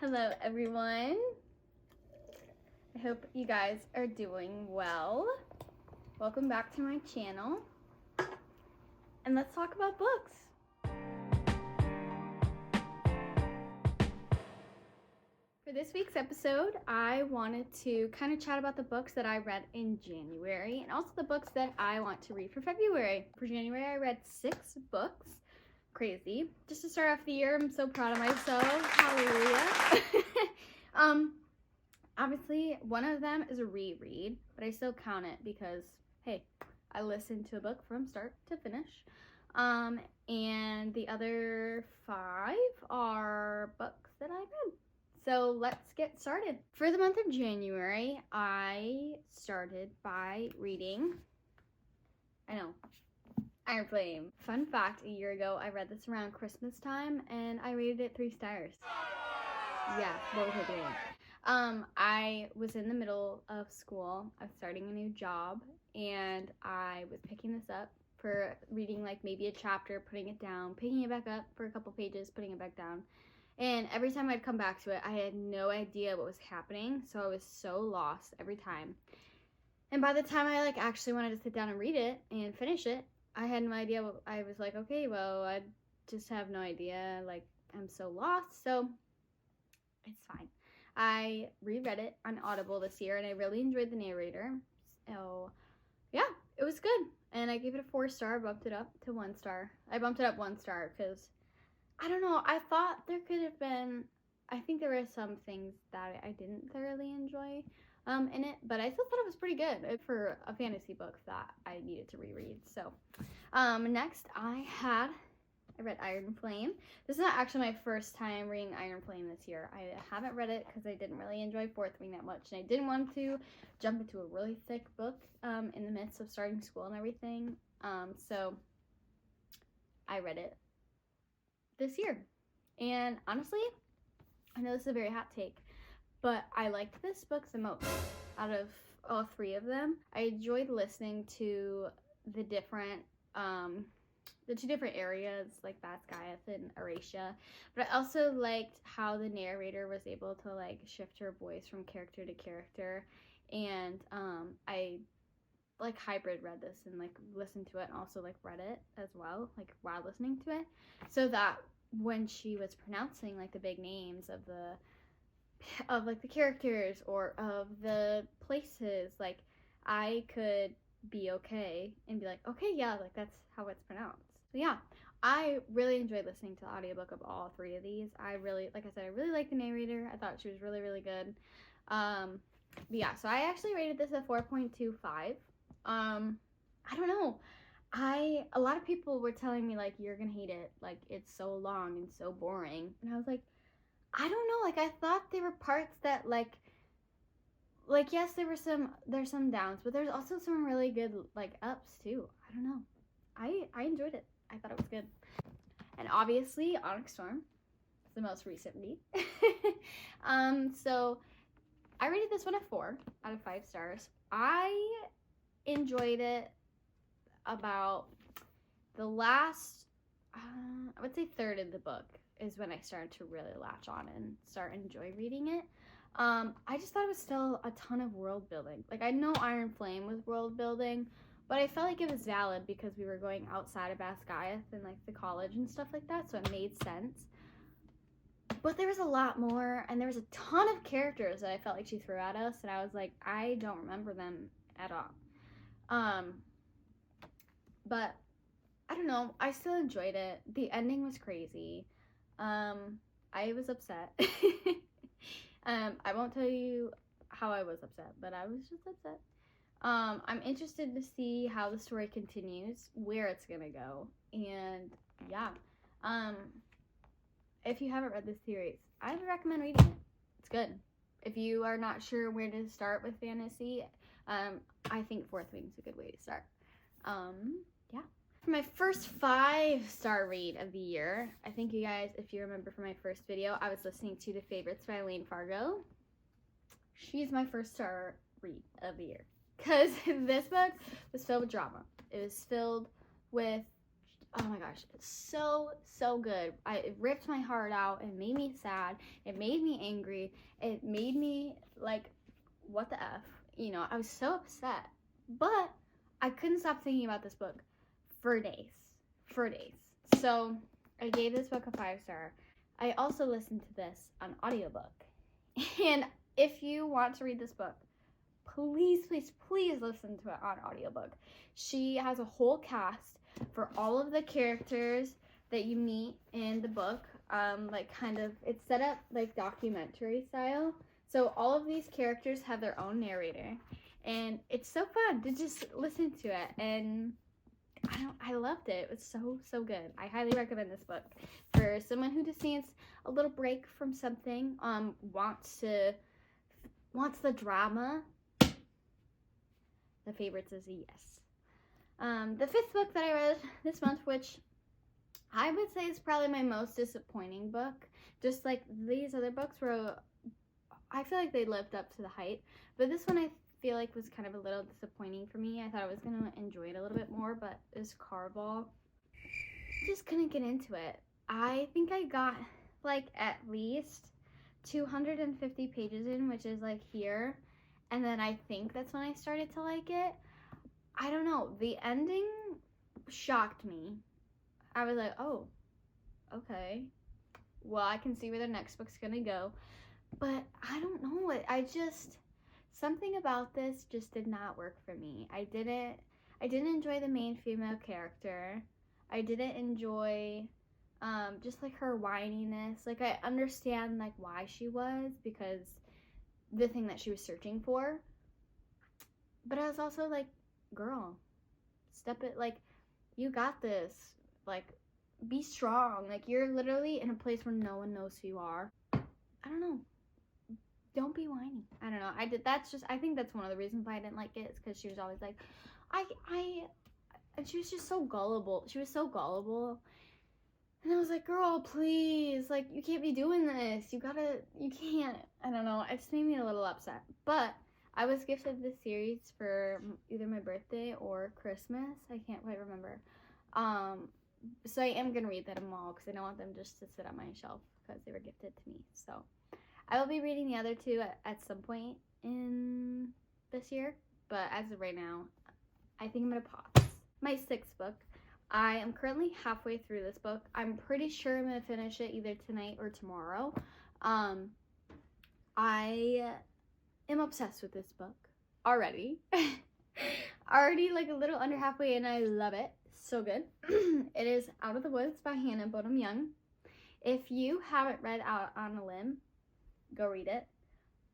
Hello everyone. I hope you guys are doing well. Welcome back to my channel. And let's talk about books. For this week's episode, I wanted to kind of chat about the books that I read in January and also the books that I want to read for February. For January, I read 6 books. Crazy. Just to start off the year, I'm so proud of myself. Hallelujah. Obviously, one of them is a reread, but I still count it because, hey, I listened to a book from start to finish. And the other 5 are books that I read. So let's get started. For the month of January, I started by reading, Iron Flame. Fun fact, a year ago, I read this around Christmas time, and I rated it 3 stars. Yeah, what was I doing? I was in the middle of school. I was starting a new job, and I was picking this up for reading like maybe a chapter, putting it down, picking it back up for a couple pages, putting it back down. And every time I'd come back to it, I had no idea what was happening, so I was so lost every time. And by the time I actually wanted to sit down and read it and finish it, I had no idea what I was like, okay, well, I just have no idea. I'm so lost, so it's fine. I reread it on Audible this year, and I really enjoyed the narrator. So, yeah, it was good. And I gave it a 4-star, bumped it up to 1 star. I bumped it up 1 star because, I don't know, I thought there could have been, I think there were some things that I didn't thoroughly enjoy in it, but I still thought it was pretty good for a fantasy book that I needed to reread. So, next I read Iron Flame. This is not actually my first time reading Iron Flame this year. I haven't read it because I didn't really enjoy 4th Wing that much, and I didn't want to jump into a really thick book in the midst of starting school and everything. So I read it this year, and honestly, I know this is a very hot take, but I liked this book the most out of all 3 of them. I enjoyed listening to the different the 2 different areas, like Basgiath and Aracia, but I also liked how the narrator was able to shift her voice from character to character, and I hybrid read this and listened to it and also read it as well, while listening to it, so that when she was pronouncing the big names of the characters or of the places, I could be okay and be like, okay, yeah, that's how it's pronounced. So yeah, I really enjoyed listening to the audiobook of all 3 of these. I really, like I said, I really liked the narrator. I thought she was really, really good. But yeah, so I actually rated this a 4.25. I don't know. A lot of people were telling me you're gonna hate it, it's so long and so boring, and I was like, I don't know, I thought there were parts that yes, there's some downs, but there's also some really good ups too. I don't know. I enjoyed it. I thought it was good. And obviously Onyx Storm is the most recent read. So I rated this one a 4 out of 5 stars. I enjoyed it about the last, I would say third of the book is when I started to really latch on and start enjoy reading it. I just thought it was still a ton of world building. I know Iron Flame was world building, but I felt like it was valid because we were going outside of Basgiath and the college and stuff like that, so it made sense. But there was a lot more, and there was a ton of characters that I felt like she threw at us, and I was like, I don't remember them at all. But I don't know, I still enjoyed it. The ending was crazy. I was upset. I won't tell you how I was upset, but I was just upset. I'm interested to see how the story continues, where it's gonna go, and yeah. If you haven't read this series, I would recommend reading it. It's good. If you are not sure where to start with fantasy, I think 4th Wing is a good way to start. Yeah. For my first 5-star read of the year, I think you guys, if you remember from my first video, I was listening to The Favorites by Layne Fargo. She's my first star read of the year. Because this book was filled with drama. It was filled with oh my gosh, it's so good. It ripped my heart out. It made me sad. It made me angry. It made me like, what the F? You know, I was so upset. But I couldn't stop thinking about this book for days. So I gave this book a 5-star. I also listened to this on audiobook. And if you want to read this book, please listen to it on audiobook. She has a whole cast for all of the characters that you meet in the book. Like kind of, it's set up like documentary style. So all of these characters have their own narrator. And it's so fun to just listen to it. And I loved it. It was so good. I highly recommend this book for someone who just needs a little break from something, wants the drama. The Favorites is a yes. The 5th book that I read this month, which I would say is probably my most disappointing book. Just like these other books were, I feel like they lived up to the hype. But this one I feel like was kind of a little disappointing for me. I thought I was going to enjoy it a little bit more, but it was Caraval. Just couldn't get into it. I think I got like at least 250 pages in, which is like here. And then I think that's when I started to like it. I don't know. The ending shocked me. I was like, oh, okay. Well, I can see where the next book's going to go. But I don't know. Something about this just did not work for me. I didn't enjoy the main female character. I didn't enjoy just like her whininess. Like I understand like why she was, because the thing that she was searching for. But I was also like, girl, step it, like, you got this. Like, be strong. Like, you're literally in a place where no one knows who you are. I don't know. Don't be whiny. I don't know. I think that's one of the reasons why I didn't like it, is because she was always like, and she was just so gullible. She was so gullible. And I was like, girl, please, like, you can't be doing this. You can't. I don't know. It just made me a little upset. But I was gifted this series for either my birthday or Christmas. I can't quite remember. So I am going to read them all, because I don't want them just to sit on my shelf, because they were gifted to me. So I will be reading the other two at some point in this year. But as of right now, I think I'm going to pause. My 6th book. I am currently halfway through this book. I'm pretty sure I'm going to finish it either tonight or tomorrow. I am obsessed with this book already. Already like a little under halfway, and I love it. So good. It is Out of the Woods by Hannah Bonam-Young. If you haven't read Out on a Limb, go read it.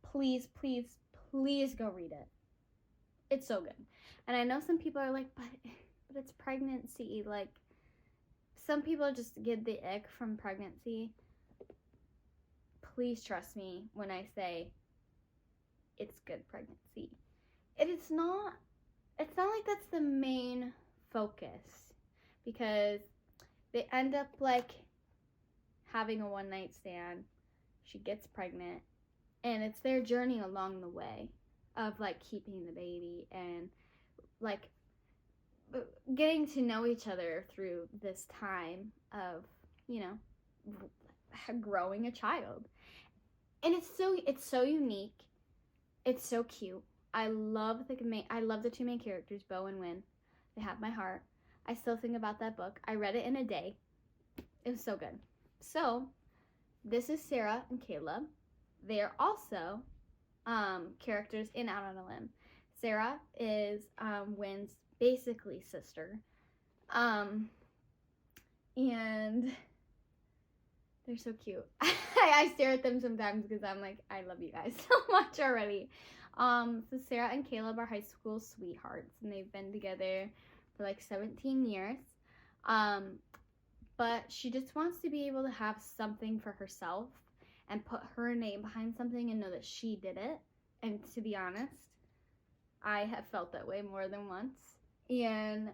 Please go read it. It's so good. And I know some people are like, but it's pregnancy. Like, some people just get the ick from pregnancy. Please trust me when I say it's good pregnancy. It's not like that's the main focus, because they end up like having a one-night stand. She gets pregnant, and it's their journey along the way of like keeping the baby and like getting to know each other through this time of, you know, growing a child. And it's so unique. It's so cute. I love the two main characters, Bo and Win. They have my heart. I still think about that book. I read it in a day. It was so good. So this is Sarah and Caleb. They are also characters in Out on a Limb. Sarah is Win's basically sister. And they're so cute. I stare at them sometimes because I'm like, I love you guys so much already. So Sarah and Caleb are high school sweethearts, and they've been together for like 17 years. But she just wants to be able to have something for herself and put her name behind something and know that she did it. And to be honest, I have felt that way more than once. And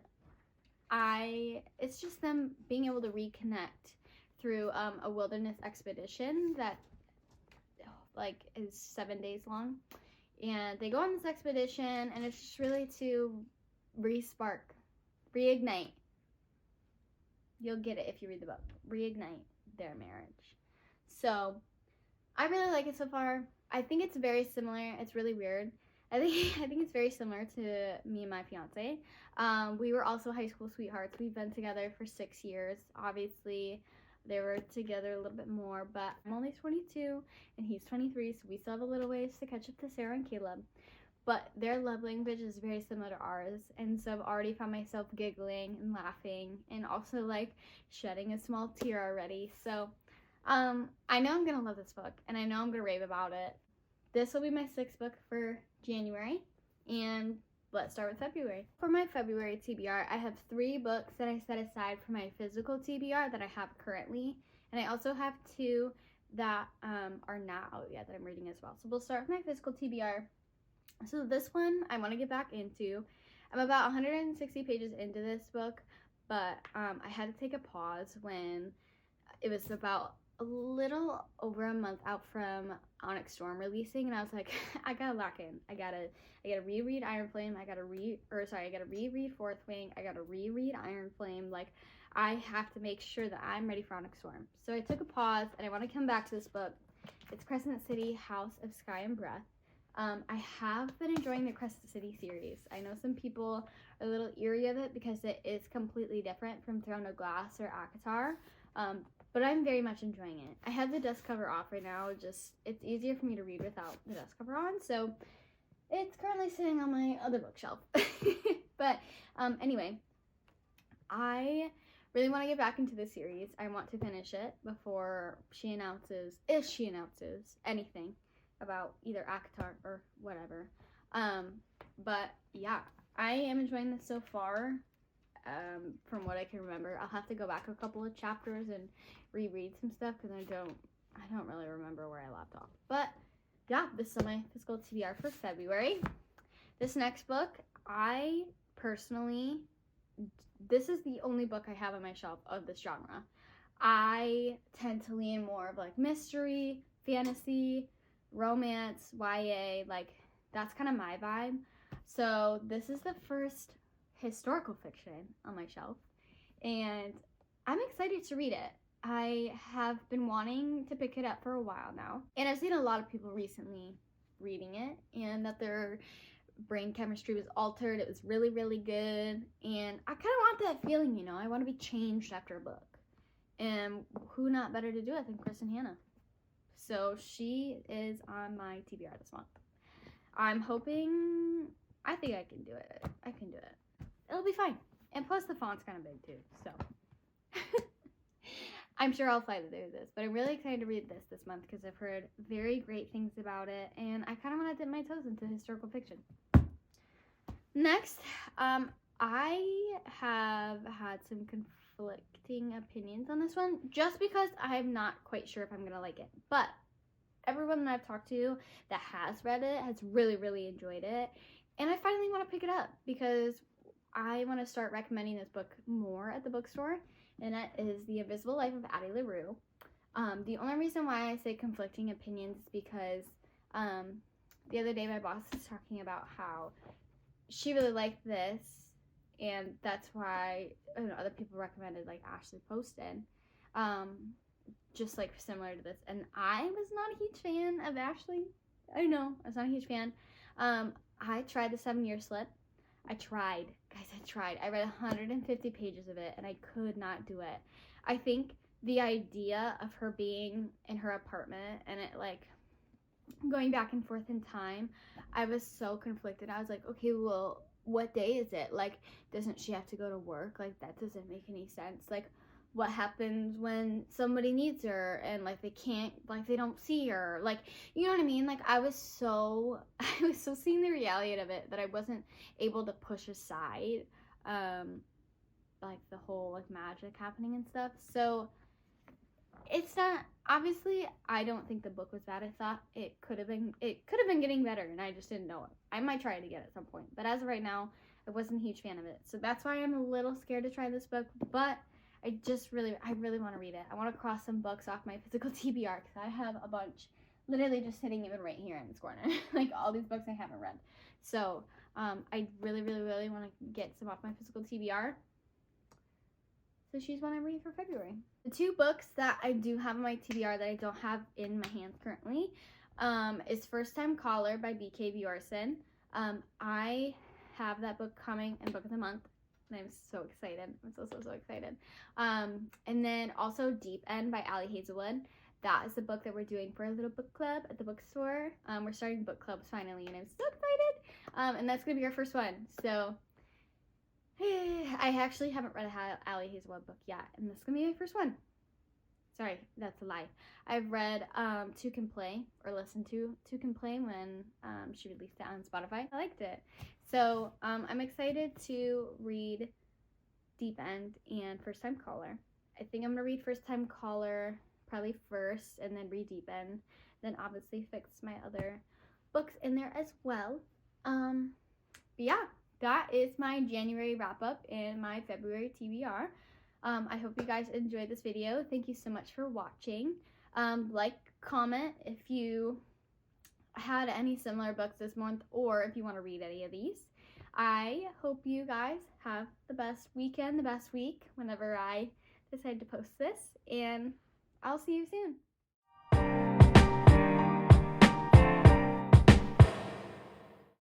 it's just them being able to reconnect through a wilderness expedition that like is 7 days long. And they go on this expedition, and it's just really to reignite You'll get it if you read the book. Reignite their marriage. So, I really like it so far. I think it's very similar. It's really weird. I think it's very similar to me and my fiance. We were also high school sweethearts. We've been together for 6 years. Obviously, they were together a little bit more, but I'm only 22 and he's 23, so we still have a little ways to catch up to Sarah and Caleb. But their love language is very similar to ours, and so I've already found myself giggling and laughing and also like shedding a small tear already. So I know I'm gonna love this book, and I know I'm gonna rave about it. This will be my 6th book for January, and let's start with February. For my February TBR, I have 3 books that I set aside for my physical TBR that I have currently, and I also have 2 that are not out yet that I'm reading as well. So we'll start with my physical TBR. So this one I want to get back into. I'm about 160 pages into this book, but I had to take a pause when it was about a little over a month out from Onyx Storm releasing, and I was like, I gotta lock in. I gotta reread Iron Flame. I gotta reread Fourth Wing. I gotta reread Iron Flame. Like, I have to make sure that I'm ready for Onyx Storm. So I took a pause, and I want to come back to this book. It's Crescent City, House of Sky and Breath. I have been enjoying the Crescent City series. I know some people are a little eerie of it because it is completely different from Throne of Glass or ACOTAR, but I'm very much enjoying it. I have the dust cover off right now. Just, it's easier for me to read without the dust cover on, so it's currently sitting on my other bookshelf. But anyway, I really want to get back into this series. I want to finish it before she announces, if she announces anything about either ACOTAR or whatever. But yeah, I am enjoying this so far. From what I can remember, I'll have to go back a couple of chapters and reread some stuff because I don't really remember where I left off. But yeah, this is my physical TBR for February. This next book, I personally, this is the only book I have on my shelf of this genre. I tend to lean more of like mystery, fantasy, romance, YA, like that's kind of my vibe. So this is the first historical fiction on my shelf, and I'm excited to read it. I have been wanting to pick it up for a while now, and I've seen a lot of people recently reading it and that their brain chemistry was altered. It was really, really good, and I kind of want that feeling, you know. I want to be changed after a book, and who not better to do it than Kristin Hannah. So she is on my TBR this month. I'm hoping, I think I can do it. I can do it. It'll be fine. And plus the font's kind of big too, so. I'm sure I'll fly through this, but I'm really excited to read this month because I've heard very great things about it, and I kind of want to dip my toes into historical fiction. Next, I have had some conflicting opinions on this one, just because I'm not quite sure if I'm going to like it. But everyone that I've talked to that has read it has really, really enjoyed it, and I finally want to pick it up because I want to start recommending this book more at the bookstore, and that is The Invisible Life of Addie LaRue. The only reason why I say conflicting opinions is because the other day my boss was talking about how she really liked this, and that's why other people recommended like Ashley Poston, just like similar to this, and I was not a huge fan of Ashley. I know, I was not a huge fan. I tried the 7-Year Slip. I tried. I read 150 pages of it, and I could not do it. I think the idea of her being in her apartment and it, like, going back and forth in time, I was so conflicted. I was like, okay, well, what day is it? Like, doesn't she have to go to work? Like, that doesn't make any sense. Like, what happens when somebody needs her and, like, they can't, like, they don't see her? Like, you know what I mean? Like, I was so seeing the reality of it that I wasn't able to push aside, like, the whole, like, magic happening and stuff. So, it's not, obviously, I don't think the book was bad. I thought it could have been getting better, and I just didn't know it. I might try it again at some point, but as of right now, I wasn't a huge fan of it. So that's why I'm a little scared to try this book, but I really want to read it. I want to cross some books off my physical TBR, because I have a bunch literally just sitting even right here in this corner. Like, all these books I haven't read. So, I really want to get some off my physical TBR. So she's one I'm reading for February. The 2 books that I do have on my TBR that I don't have in my hands currently is First Time Caller by B.K. Borison. I have that book coming in Book of the Month, and I'm so excited. I'm so excited. And then also Deep End by Ali Hazelwood. That is the book that we're doing for a little book club at the bookstore. We're starting book clubs finally, and I'm so excited. And that's going to be our first one. So I actually haven't read a Ali Hazelwood book yet, and this is going to be my first one. Sorry, that's a lie. I've read Two Can Play, or listened to Two Can Play when she released it on Spotify. I liked it. So I'm excited to read Deep End and First Time Caller. I think I'm going to read First Time Caller probably first, and then read Deep End. Then obviously fix my other books in there as well. But yeah, that is my January wrap-up and my February TBR. I hope you guys enjoyed this video. Thank you so much for watching. Like, comment if you had any similar books this month, or if you want to read any of these. I hope you guys have the best weekend, the best week, whenever I decide to post this, and I'll see you soon.